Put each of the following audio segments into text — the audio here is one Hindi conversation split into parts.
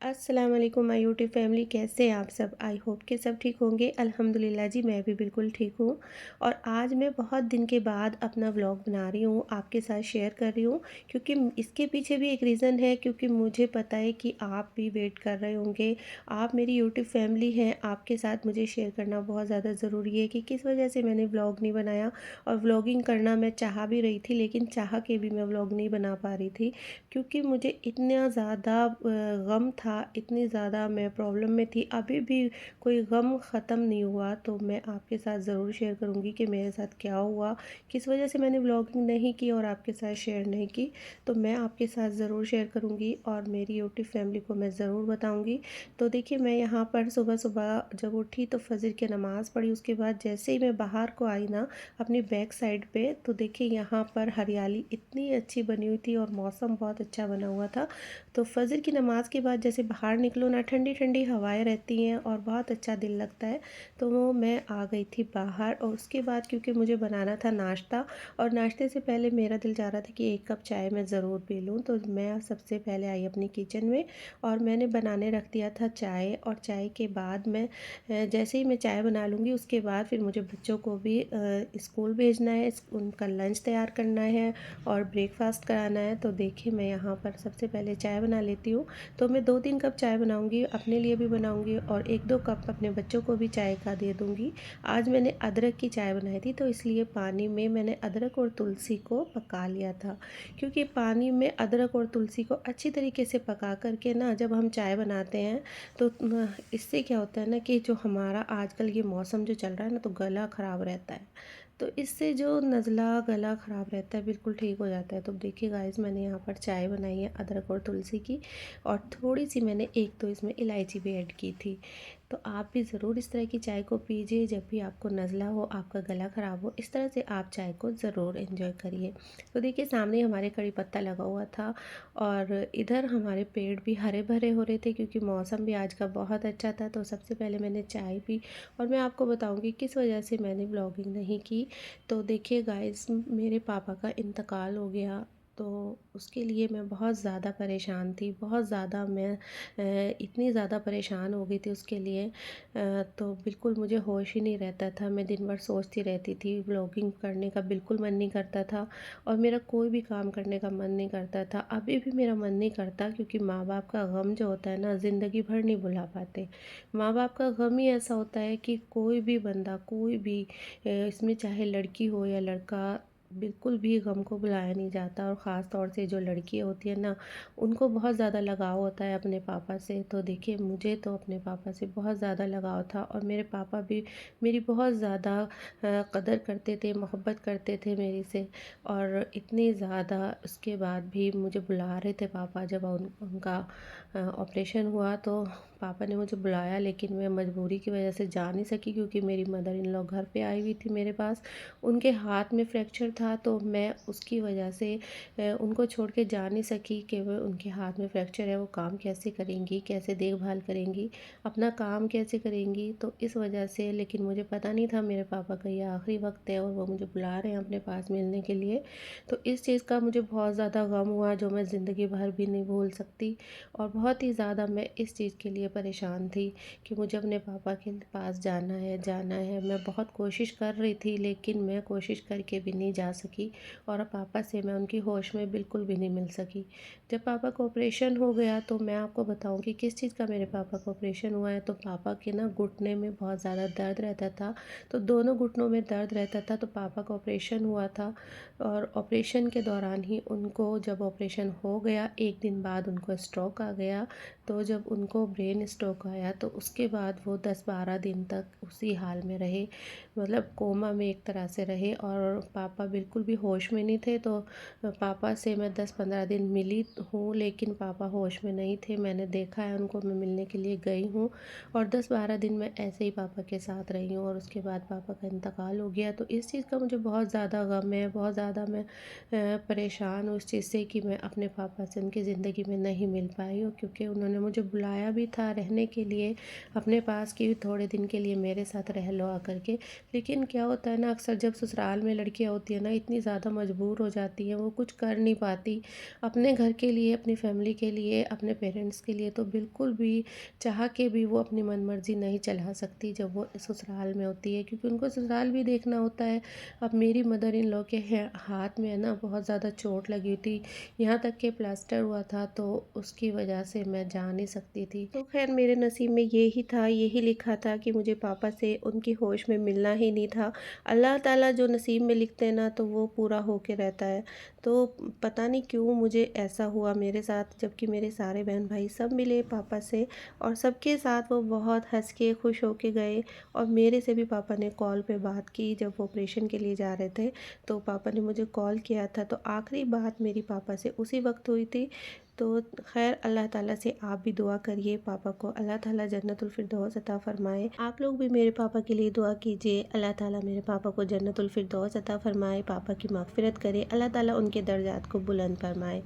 अस्सलाम वालेकुम माय यूट्यूब फैमिली, कैसे हैं आप सब। आई होप कि सब ठीक होंगे। अल्हम्दुलिल्लाह जी, मैं भी बिल्कुल ठीक हूँ। और आज मैं बहुत दिन के बाद अपना व्लॉग बना रही हूँ, आपके साथ शेयर कर रही हूँ। क्योंकि इसके पीछे भी एक रीज़न है, क्योंकि मुझे पता है कि आप भी वेट कर रहे होंगे। आप मेरी यूट्यूब फैमिली हैं, आपके साथ मुझे शेयर करना बहुत ज़्यादा ज़रूरी है कि किस वजह से मैंने व्लॉग नहीं बनाया। और व्लॉगिंग करना मैं चाह भी रही थी, लेकिन चाह के भी मैं व्लॉग नहीं बना पा रही थी, क्योंकि मुझे इतना ज़्यादा गम था, इतनी ज़्यादा मैं प्रॉब्लम में थी। अभी भी कोई गम ख़त्म नहीं हुआ, तो मैं आपके साथ ज़रूर शेयर करूँगी कि मेरे साथ क्या हुआ, किस वजह से मैंने व्लॉगिंग नहीं की और आपके साथ शेयर नहीं की। तो मैं आपके साथ ज़रूर शेयर करूँगी और मेरी यूट्यूब फैमिली को मैं ज़रूर बताऊँगी। तो देखिए, मैं यहाँ पर सुबह-सुबह जब उठी तो फ़जर की नमाज़ पढ़ी, उसके बाद जैसे ही मैं बाहर को आई ना अपनी बैक साइड पे, तो देखिए यहाँ पर हरियाली इतनी अच्छी बनी हुई थी और मौसम बहुत अच्छा बना हुआ था। तो फ़जर की नमाज़ के बाद जैसे बाहर निकलो ना, ठंडी ठंडी हवाएं रहती हैं और बहुत अच्छा दिल लगता है। तो वो मैं आ गई थी बाहर, और उसके बाद क्योंकि मुझे बनाना था नाश्ता, और नाश्ते से पहले मेरा दिल चाह रहा था कि एक कप चाय मैं ज़रूर पी लूँ। तो मैं सबसे पहले आई अपनी किचन में और मैंने बनाने रख दिया था चाय। और चाय के बाद मैं जैसे ही मैं चाय बना लूँगी, उसके बाद फिर मुझे बच्चों को भी स्कूल भेजना है, उनका लंच तैयार करना है और ब्रेकफास्ट कराना है। तो देखिए, मैं यहाँ पर सबसे पहले चाय बना लेती हूँ। तो मैं 2-3 कप चाय बनाऊँगी, अपने लिए भी बनाऊँगी और 1-2 कप अपने बच्चों को भी चाय का दे दूँगी। आज मैंने अदरक की चाय बनाई थी, तो इसलिए पानी में मैंने अदरक और तुलसी को पका लिया था। क्योंकि पानी में अदरक और तुलसी को अच्छी तरीके से पका कर के ना, जब हम चाय बनाते हैं तो इससे क्या होता है ना कि जो हमारा आजकल ये मौसम जो चल रहा है ना, तो गला ख़राब रहता है। तो इससे जो नज़ला गला ख़राब रहता है बिल्कुल ठीक हो जाता है। तो देखिए गाइस, मैंने यहाँ पर चाय बनाई है अदरक और तुलसी की, और थोड़ी सी मैंने एक तो इसमें इलायची भी ऐड की थी। तो आप भी ज़रूर इस तरह की चाय को पीजिए जब भी आपको नज़ला हो, आपका गला ख़राब हो, इस तरह से आप चाय को ज़रूर एंजॉय करिए। तो देखिए, सामने हमारे कड़ी पत्ता लगा हुआ था और इधर हमारे पेड़ भी हरे भरे हो रहे थे, क्योंकि मौसम भी आज का बहुत अच्छा था। तो सबसे पहले मैंने चाय पी, और मैं आपको बताऊंगी किस वजह से मैंने ब्लॉगिंग नहीं की। तो देखिए गाइस, मेरे पापा का इंतकाल हो गया, तो उसके लिए मैं बहुत ज़्यादा परेशान थी, बहुत ज़्यादा मैं इतनी ज़्यादा परेशान हो गई थी उसके लिए। तो बिल्कुल मुझे होश ही नहीं रहता था, मैं दिन भर सोचती रहती थी, व्लॉगिंग करने का बिल्कुल मन नहीं करता था और मेरा कोई भी काम करने का मन नहीं करता था। अभी भी मेरा मन नहीं करता, क्योंकि माँ बाप का गम जो होता है ना, ज़िंदगी भर नहीं भुला पाते। माँ बाप का गम ही ऐसा होता है कि कोई भी बंदा, कोई भी इसमें चाहे लड़की हो या लड़का, बिल्कुल भी गम को भुलाया नहीं जाता। और ख़ास तौर से जो लड़कियाँ होती हैं ना, उनको बहुत ज़्यादा लगाव होता है अपने पापा से। तो देखिए, मुझे तो अपने पापा से बहुत ज़्यादा लगाव था, और मेरे पापा भी मेरी बहुत ज़्यादा कदर करते थे, मोहब्बत करते थे मेरी से। और इतनी ज़्यादा उसके बाद भी मुझे बुला रहे थे पापा। जब उनका ऑपरेशन हुआ तो पापा ने मुझे बुलाया, लेकिन मैं मजबूरी की वजह से जा नहीं सकी, क्योंकि मेरी मदर इन लॉ घर पे आई हुई थी मेरे पास। उनके हाथ में फ्रैक्चर था, तो मैं उसकी वजह से उनको छोड़ के जा नहीं सकी कि वो उनके हाथ में फ्रैक्चर है, वो काम कैसे करेंगी, कैसे देखभाल करेंगी, अपना काम कैसे करेंगी। तो इस वजह से, लेकिन मुझे पता नहीं था मेरे पापा का ये आखिरी वक्त है और वो मुझे बुला रहे हैं अपने पास मिलने के लिए। तो इस चीज़ का मुझे बहुत ज़्यादा गम हुआ, जो मैं ज़िंदगी भर भी नहीं भूल सकती। और बहुत ही ज़्यादा मैं इस चीज़ के लिए परेशान थी कि मुझे अपने पापा के पास जाना है, जाना है। मैं बहुत कोशिश कर रही थी, लेकिन मैं कोशिश करके भी नहीं जा सकी, और पापा से मैं उनकी होश में बिल्कुल भी नहीं मिल सकी। जब पापा का ऑपरेशन हो गया, तो मैं आपको बताऊं कि किस चीज़ का मेरे पापा का ऑपरेशन हुआ है। तो पापा के ना घुटने में बहुत ज़्यादा दर्द रहता था, तो दोनों घुटनों में दर्द रहता था। तो पापा का ऑपरेशन हुआ था, और ऑपरेशन के दौरान ही उनको, जब ऑपरेशन हो गया, एक दिन बाद उनको स्ट्रोक आ गया। तो जब उनको ब्रेन स्ट्रोक आया, तो उसके बाद वो 10-12 दिन तक उसी हाल में रहे, मतलब कोमा में एक तरह से रहे, और पापा बिल्कुल भी होश में नहीं थे। तो पापा से मैं 10-15 दिन मिली हूँ, लेकिन पापा होश में नहीं थे। मैंने देखा है उनको, मैं मिलने के लिए गई हूँ, और 10-12 दिन मैं ऐसे ही पापा के साथ रही हूँ, और उसके बाद पापा का इंतकाल हो गया। तो इस चीज़ का मुझे बहुत ज़्यादा गम है, बहुत ज़्यादा मैं परेशान हूँ इस चीज़ से कि मैं अपने पापा से उनकी ज़िंदगी में नहीं मिल पाई हूँ, क्योंकि उन्होंने मुझे बुलाया भी था रहने के लिए अपने पास, कि थोड़े दिन के लिए मेरे साथ रह लो आकर के। लेकिन क्या होता है ना, अक्सर जब ससुराल में लड़कियाँ होती हैं ना, इतनी ज़्यादा मजबूर हो जाती हैं, वो कुछ कर नहीं पाती। अपने घर के लिए, अपनी फैमिली के लिए, अपने पेरेंट्स के लिए तो बिल्कुल भी चाह के भी वो अपनी मनमर्ज़ी नहीं चला सकती जब वो ससुराल में होती है, क्योंकि उनको ससुराल भी देखना होता है। अब मेरी मदर इन लॉ के हाथ में है ना बहुत ज़्यादा चोट लगी थी, यहाँ तक कि प्लास्टर हुआ था, तो उसकी वजह से मैं जा नहीं सकती थी। तो खैर मेरे नसीब में यही था, यही लिखा था कि मुझे पापा से उनकी होश में मिलना ही नहीं था। अल्लाह ताला जो नसीब में लिखते हैं ना तो वो पूरा होके रहता है। तो पता नहीं क्यों मुझे ऐसा हुआ मेरे साथ, जबकि मेरे सारे बहन भाई सब मिले पापा से और सबके साथ वो बहुत हँस के खुश होके गए। और मेरे से भी पापा ने कॉल पे बात की जब वो ऑपरेशन के लिए जा रहे थे, तो पापा ने मुझे कॉल किया था, तो आखिरी बात मेरी पापा से उसी वक्त हुई थी। तो खैर अल्लाह ताला से आप भी दुआ करिए पापा को, अल्लाह ताला जन्नतुल फिरदौस अता फरमाए। आप लोग भी मेरे पापा के लिए दुआ कीजिए, अल्लाह ताला मेरे पापा को जन्नतुल फिरदौस अता फरमाए, पापा की मग़फ़िरत करे, अल्लाह ताला उनके दर्जात को बुलंद फरमाए।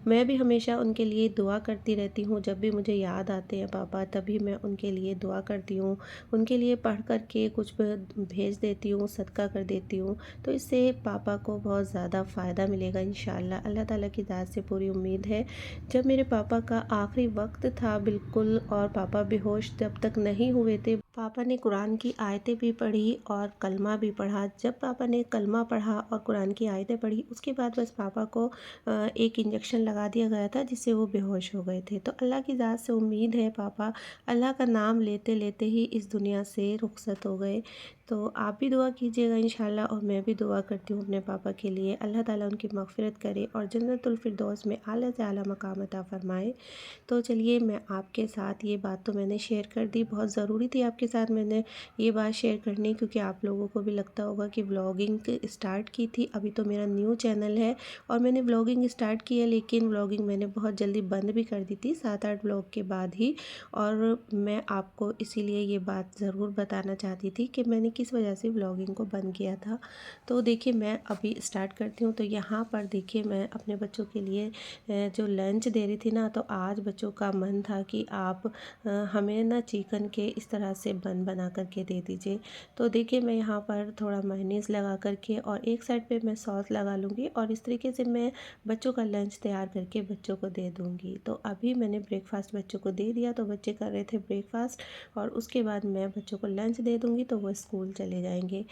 मैं भी हमेशा उनके लिए दुआ करती रहती हूँ, जब भी मुझे याद आते हैं पापा तभी मैं उनके लिए दुआ करती हूँ। उनके लिए पढ़ कर के कुछ भेज देती हूँ, सदका कर देती हूँ, तो इससे पापा को बहुत ज़्यादा फ़ायदा मिलेगा इंशाअल्लाह। अल्लाह ताला की ज़ात से पूरी उम्मीद है। जब मेरे पापा का आखिरी वक्त था बिल्कुल और पापा बेहोश जब तक नहीं हुए थे, पापा ने कुरान की आयतें भी पढ़ी और कलमा भी पढ़ा। जब पापा ने कलमा पढ़ा और कुरान की आयतें पढ़ी, उसके बाद बस पापा को एक इंजेक्शन लगा दिया गया था जिससे वो बेहोश हो गए थे। तो अल्लाह की ज़ात से उम्मीद है पापा अल्लाह का नाम लेते लेते ही इस दुनिया से रुखसत हो गए। तो आप भी दुआ कीजिएगा इंशाल्लाह, और मैं भी दुआ करती हूँ अपने पापा के लिए, अल्लाह ताला उनकी मग़फ़िरत करे और जन्नतुल फिरदौस में आला से आला मकाम अता फ़रमाए। तो चलिए मैं आपके साथ ये बात तो मैंने शेयर कर दी, बहुत ज़रूरी थी आपके साथ मैंने ये बात शेयर करनी, क्योंकि आप लोगों को भी लगता होगा कि व्लॉगिंग स्टार्ट की थी। अभी तो मेरा न्यू चैनल है और मैंने व्लॉगिंग स्टार्ट की है, लेकिन व्लॉगिंग मैंने बहुत जल्दी बंद भी कर दी थी 7-8 व्लॉग के बाद ही। और मैं आपको इसीलिए ये बात ज़रूर बताना चाहती थी कि मैंने किस वजह से व्लॉगिंग को बंद किया था। तो देखिए मैं अभी स्टार्ट करती हूँ। तो यहाँ पर देखिए मैं अपने बच्चों के लिए जो लंच दे रही थी ना, तो आज बच्चों का मन था कि आप हमें ना चिकन के इस तरह से बन बना करके दे दीजिए। तो देखिए मैं यहाँ पर थोड़ा मेयोनीज़ लगा करके और एक साइड पे मैं सॉस लगा लूँगी और इस तरीके से मैं बच्चों का लंच तैयार करके बच्चों को दे दूँगी। तो अभी मैंने ब्रेकफास्ट बच्चों को दे दिया, तो बच्चे कर रहे थे ब्रेकफास्ट और उसके बाद मैं बच्चों को लंच दे दूँगी तो वो स्कूल चले जाएंगे।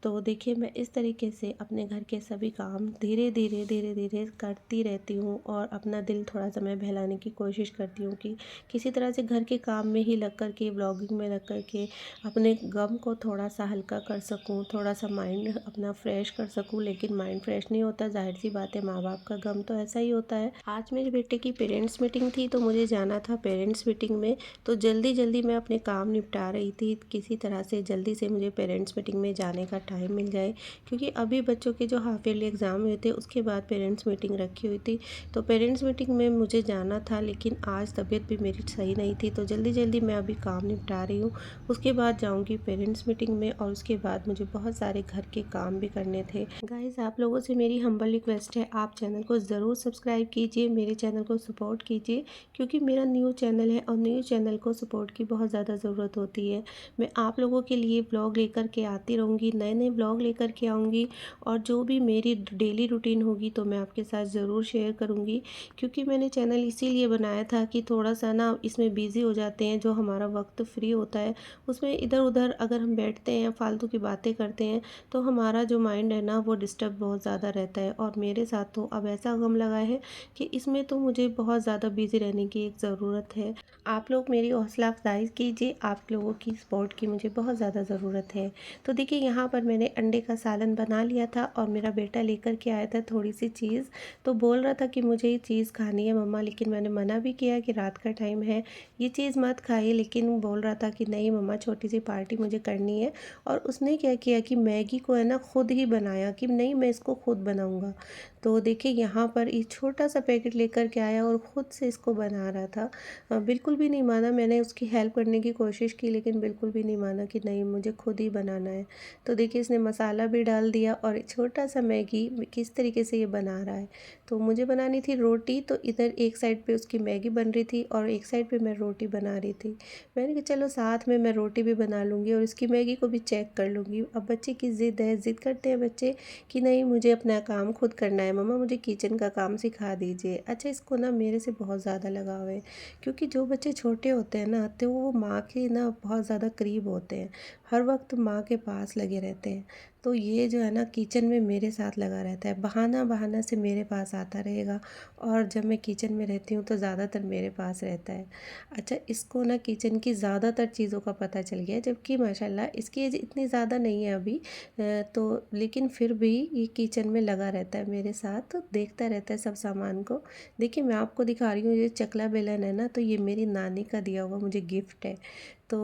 तो देखिए मैं इस तरीके से अपने घर के सभी काम धीरे धीरे धीरे धीरे करती रहती हूँ और अपना दिल थोड़ा सा मैं बहलाने की कोशिश करती हूँ कि किसी तरह से घर के काम में ही लग कर के, ब्लॉगिंग में लग कर के अपने गम को थोड़ा सा हल्का कर सकूँ, थोड़ा सा माइंड अपना फ्रेश कर सकूँ। लेकिन माइंड फ्रेश नहीं होता, जाहिर सी बात है, माँ बाप का गम तो ऐसा ही होता है। आज मेरे बेटे की पेरेंट्स मीटिंग थी तो मुझे जाना था पेरेंट्स मीटिंग में, तो जल्दी जल्दी मैं अपने काम निपटा रही थी, किसी तरह से जल्दी से मुझे पेरेंट्स मीटिंग में जाने का टाइम मिल जाए, क्योंकि अभी बच्चों के जो हाफ ईयरली एग्ज़ाम हुए थे उसके बाद पेरेंट्स मीटिंग रखी हुई थी। तो पेरेंट्स मीटिंग में मुझे जाना था, लेकिन आज तबीयत भी मेरी सही नहीं थी, तो जल्दी जल्दी मैं अभी काम निपटा रही हूँ। उसके बाद जाऊँगी पेरेंट्स मीटिंग में और उसके बाद मुझे बहुत सारे घर के काम भी करने थे। गाइज़ आप लोगों से मेरी हम्बल रिक्वेस्ट है, आप चैनल को ज़रूर सब्सक्राइब कीजिए, मेरे चैनल को सपोर्ट कीजिए, क्योंकि मेरा न्यू चैनल है और न्यू चैनल को सपोर्ट की बहुत ज़्यादा ज़रूरत होती है। मैं आप लोगों के लिए ब्लॉग लेकर के आती रहूँगी, नए नए ब्लॉग लेकर के आऊँगी और जो भी मेरी डेली रूटीन होगी तो मैं आपके साथ ज़रूर शेयर करूँगी, क्योंकि मैंने चैनल इसीलिए बनाया था कि थोड़ा सा ना इसमें बिज़ी हो जाते हैं, जो हमारा वक्त फ्री होता है उसमें इधर उधर अगर हम बैठते हैं फालतू की बातें करते हैं तो हमारा जो माइंड है ना वो डिस्टर्ब बहुत ज़्यादा रहता है। और मेरे साथ तो अब ऐसा गम लगा है कि इसमें तो मुझे बहुत ज़्यादा बिज़ी रहने की एक ज़रूरत है। आप लोग मेरी हौसला अफजाई कीजिए, आप लोगों की सपोर्ट की मुझे बहुत ज़्यादा ज़रूरत है। तो देखिए यहाँ पर मैंने अंडे का सालन बना लिया था और मेरा बेटा लेकर के आया था थोड़ी सी चीज़, तो बोल रहा था कि मुझे ये चीज़ खानी है मम्मा, लेकिन मैंने मना भी किया कि रात का टाइम है, ये चीज़ मत खाइए, लेकिन वो बोल रहा था कि नहीं मम्मा छोटी सी पार्टी मुझे करनी है। और उसने क्या किया कि मैगी को है ना खुद ही बनाया कि नहीं मैं इसको खुद बनाऊँगा। तो देखिए यहाँ पर ये छोटा सा पैकेट लेकर के आया और ख़ुद से इसको बना रहा था। बिल्कुल भी नहीं माना, मैंने उसकी हेल्प करने की कोशिश की लेकिन बिल्कुल भी नहीं माना कि नहीं मुझे खुद ही बनाना है। तो देखिए इसने मसाला भी डाल दिया और छोटा सा मैगी किस तरीके से ये बना रहा है। तो मुझे बनानी थी रोटी, तो इधर एक साइड पे उसकी मैगी बन रही थी और एक साइड पे मैं रोटी बना रही थी। मैंने कहा चलो साथ में मैं रोटी भी बना लूँगी और इसकी मैगी को भी चेक कर लूँगी। अब बच्चे की ज़िद है, ज़िद करते हैं बच्चे कि नहीं मुझे अपना काम खुद करना है, मम्मा मुझे किचन का काम सिखा दीजिए। अच्छा, इसको ना मेरे से बहुत ज़्यादा लगाव है, क्योंकि जो बच्चे छोटे होते हैं ना तो वो माँ के ना बहुत ज़्यादा करीब होते हैं, हर वक्त माँ के पास लगे रहते हैं। तो ये जो है ना किचन में मेरे साथ लगा रहता है, बहाना बहाना से मेरे पास आता रहेगा और जब मैं किचन में रहती हूँ तो ज़्यादातर मेरे पास रहता है। अच्छा, इसको ना किचन की ज़्यादातर चीज़ों का पता चल गया है, जबकि माशाल्लाह इसकी एज इतनी ज़्यादा नहीं है अभी। तो लेकिन फिर भी ये किचन में लगा रहता है मेरे साथ, तो देखता रहता है सब सामान को। देखिए, मैं आपको दिखा रही हूँ, ये चकला बेलन है ना, तो ये मेरी नानी का दिया हुआ मुझे गिफ्ट है। तो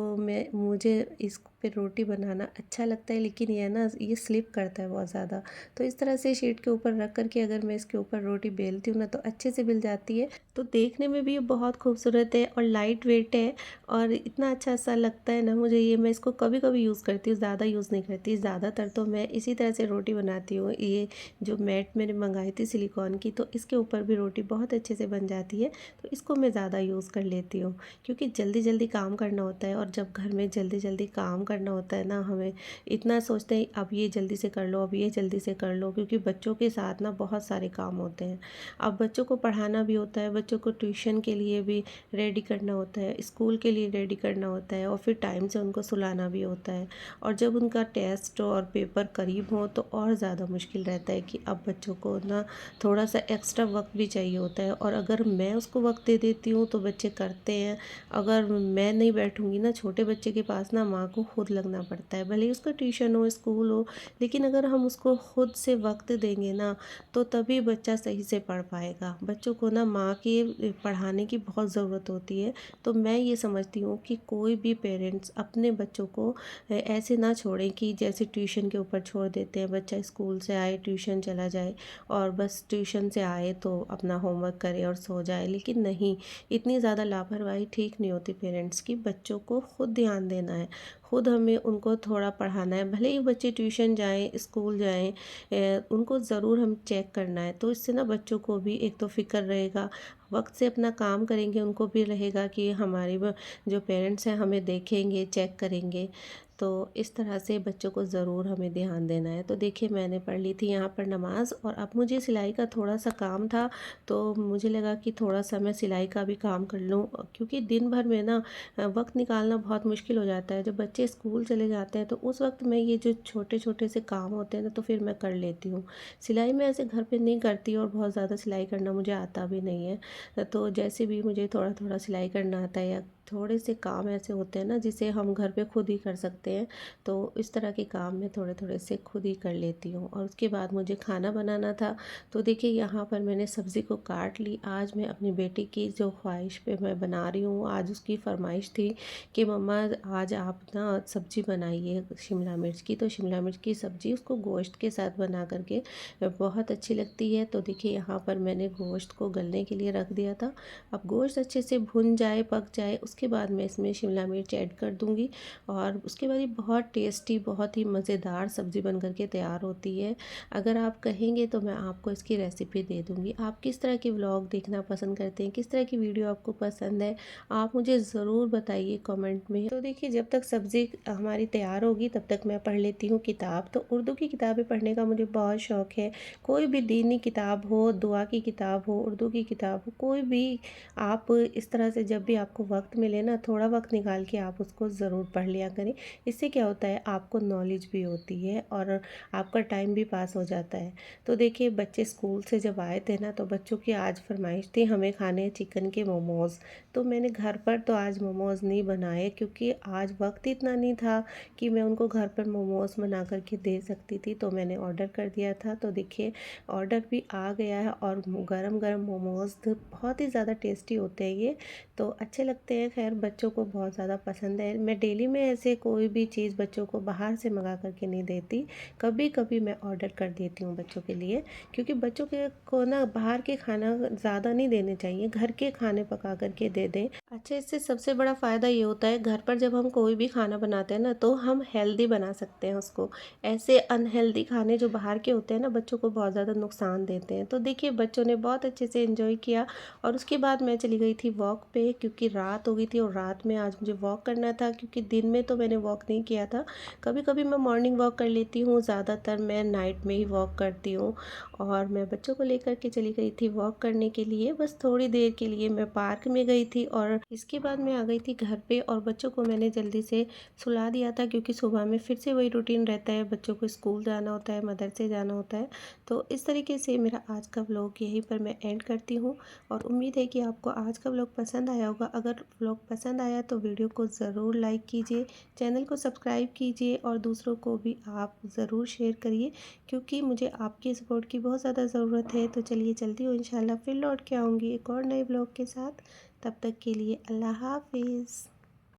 मुझे इस पे रोटी बनाना अच्छा लगता है, लेकिन ये ना ये स्लिप करता है बहुत ज़्यादा। तो इस तरह से शीट के ऊपर रख कर के अगर मैं इसके ऊपर रोटी बेलती हूँ ना तो अच्छे से बेल जाती है। तो देखने में भी ये बहुत खूबसूरत है और लाइट वेट है और इतना अच्छा सा लगता है ना मुझे ये। मैं इसको कभी कभी यूज़ करती हूँ, ज़्यादा यूज़ नहीं करती। ज़्यादातर तो मैं इसी तरह से रोटी बनाती हूँ। ये जो मैट मैंने मंगाई थी सिलिकॉन की, तो इसके ऊपर भी रोटी बहुत अच्छे से बन जाती है। तो इसको मैं ज़्यादा यूज़ कर लेती हूँ, क्योंकि जल्दी जल्दी काम करना होता है और जब घर में जल्दी जल्दी काम करना होता है ना, हमें इतना सोचते हैं अब ये जल्दी से कर लो, अब ये जल्दी से कर लो, क्योंकि बच्चों के साथ ना बहुत सारे काम होते हैं। अब बच्चों को पढ़ाना भी होता है, बच्चों को ट्यूशन के लिए भी रेडी करना होता है, स्कूल के लिए रेडी करना होता है और फिर टाइम से उनको सुलाना भी होता है। और जब उनका टेस्ट और पेपर करीब हो तो और ज़्यादा मुश्किल रहता है कि अब बच्चों को ना थोड़ा सा एक्स्ट्रा वक्त भी चाहिए होता है, और अगर मैं उसको वक्त दे देती हूँ तो बच्चे करते हैं। अगर मैं नहीं बैठूंगी ना छोटे बच्चे के पास ना, माँ को खुद लगना पड़ता है, भले ही उसका ट्यूशन हो स्कूल हो, लेकिन अगर हम उसको खुद से वक्त देंगे ना तो तभी बच्चा सही से पढ़ पाएगा। बच्चों को ना माँ के पढ़ाने की बहुत ज़रूरत होती है। तो मैं ये समझती हूँ कि कोई भी पेरेंट्स अपने बच्चों को ऐसे ना छोड़ें कि जैसे ट्यूशन के ऊपर छोड़ देते हैं, बच्चा स्कूल से आए ट्यूशन चला जाए और बस ट्यूशन से आए तो अपना होमवर्क करे और सो जाए। लेकिन नहीं, इतनी ज़्यादा लापरवाही ठीक नहीं होती पेरेंट्स की। बच्चों को खुद ध्यान देना है, खुद हमें उनको थोड़ा पढ़ाना है, भले ही बच्चे ट्यूशन जाएं स्कूल जाएं, उनको ज़रूर हम चेक करना है। तो इससे ना बच्चों को भी एक तो फ़िक्र रहेगा, वक्त से अपना काम करेंगे, उनको भी रहेगा कि हमारे जो पेरेंट्स हैं हमें देखेंगे चेक करेंगे। तो इस तरह से बच्चों को ज़रूर हमें ध्यान देना है। तो देखिए, मैंने पढ़ ली थी यहाँ पर नमाज़ और अब मुझे सिलाई का थोड़ा सा काम था, तो मुझे लगा कि थोड़ा सा मैं सिलाई का भी काम कर लूँ, क्योंकि दिन भर में ना वक्त निकालना बहुत मुश्किल हो जाता है। जब बच्चे स्कूल चले जाते हैं तो उस वक्त में ये जो छोटे छोटे से काम होते हैं ना, तो फिर मैं कर लेती हूँ। सिलाई मैं ऐसे घर पे नहीं करती और बहुत ज़्यादा सिलाई करना मुझे आता भी नहीं है। तो जैसे भी मुझे थोड़ा थोड़ा सिलाई करना आता है, या थोड़े से काम ऐसे होते हैं ना जिसे हम घर पे खुद ही कर सकते हैं, तो इस तरह के काम मैं थोड़े थोड़े से खुद ही कर लेती हूँ। और उसके बाद मुझे खाना बनाना था। तो देखिए, यहाँ पर मैंने सब्ज़ी को काट ली। आज मैं अपनी बेटी की जो ख्वाहिश पे मैं बना रही हूँ, आज उसकी फरमाइश थी कि मम्मा आज आप ना सब्ज़ी बनाइए शिमला मिर्च की। तो शिमला मिर्च की सब्ज़ी उसको गोश्त के साथ बना करके बहुत अच्छी लगती है। तो देखिए, यहाँ पर मैंने गोश्त को गलने के लिए रख दिया था। अब गोश्त अच्छे से भुन जाए, पक जाए, उसके बाद मैं इसमें शिमला मिर्च ऐड कर दूँगी और उसके बाद ये बहुत टेस्टी, बहुत ही मज़ेदार सब्ज़ी बन कर के तैयार होती है। अगर आप कहेंगे तो मैं आपको इसकी रेसिपी दे दूँगी। आप किस तरह के व्लॉग देखना पसंद करते हैं, किस तरह की वीडियो आपको पसंद है, आप मुझे ज़रूर बताइए कमेंट में। तो देखिए, जब तक सब्ज़ी हमारी तैयार होगी तब तक मैं पढ़ लेती हूँ किताब। तो उर्दू की किताबें पढ़ने का मुझे बहुत शौक़ है। कोई भी दीनी किताब हो, दुआ की किताब हो, उर्दू की किताब हो, कोई भी आप इस तरह से जब भी आपको वक्त मिले ना, थोड़ा वक्त निकाल के आप उसको ज़रूर पढ़ लिया करें। इससे क्या होता है, आपको नॉलेज भी होती है और आपका टाइम भी पास हो जाता है। तो देखिए, बच्चे स्कूल से जब आए थे ना, तो बच्चों की आज फरमाइश थी हमें खाने चिकन के मोमोज़। तो मैंने घर पर तो आज मोमोज़ नहीं बनाए, क्योंकि आज वक्त इतना नहीं था कि मैं उनको घर पर मोमोज़ बना कर के दे सकती थी। तो मैंने ऑर्डर कर दिया था। तो देखिए, ऑर्डर भी आ गया है और गरम गरम मोमोज़ बहुत ही ज़्यादा टेस्टी होते हैं ये, तो अच्छे लगते हैं। खैर, बच्चों को बहुत ज़्यादा पसंद है। मैं डेली में ऐसे कोई भी चीज़ बच्चों को बाहर से मंगा करके नहीं देती, कभी कभी मैं ऑर्डर कर देती हूँ बच्चों के लिए, क्योंकि बच्चों के को ना बाहर के खाना ज़्यादा नहीं देने चाहिए, घर के खाने पका करके दे दें। अच्छा, इससे सबसे बड़ा फ़ायदा ये होता है घर पर जब हम कोई भी खाना बनाते हैं ना, तो हम घर पर जब हम कोई भी खाना बनाते हैं ना, तो हम हेल्दी बना सकते हैं उसको। ऐसे अनहेल्दी खाने जो बाहर के होते हैं ना, बच्चों को बहुत ज़्यादा नुकसान देते हैं। तो देखिए बच्चों ने बहुत अच्छे से एंजॉय किया और उसके बाद मैं चली गई थी वॉक पे, क्योंकि रात हो गई थी और रात में आज मुझे वॉक करना था, क्योंकि दिन में तो मैंने वॉक नहीं किया था। कभी-कभी मैं मॉर्निंग वॉक कर लेती हूँ, ज़्यादातर मैं नाइट में ही वॉक करती हूँ। और मैं बच्चों को लेकर के चली गई थी वॉक करने के लिए। बस थोड़ी देर के लिए मैं पार्क में गई थी और इसके बाद मैं आ गई थी घर पे, और बच्चों को मैंने जल्दी से सुला दिया था, क्योंकि सुबह में फिर से वही रूटीन रहता है, बच्चों को स्कूल जाना होता है, मदरसे जाना होता है। तो इस तरीके से मेरा आज का व्लॉग यहीं पर मैं एंड करती हूँ, और उम्मीद है कि आपको आज का व्लॉग पसंद आया होगा। अगर व्लॉग पसंद आया तो वीडियो को ज़रूर लाइक कीजिए, चैनल को सब्सक्राइब कीजिए और दूसरों को भी आप ज़रूर शेयर करिए, क्योंकि मुझे आपकी सपोर्ट की बहुत ज़्यादा ज़रूरत है। तो चलिए जल्दी हूँ इंशाल्लाह फिर लौट के आऊँगी एक और नए ब्लॉग के साथ। तब तक के लिए अल्लाह हाफ़िज़।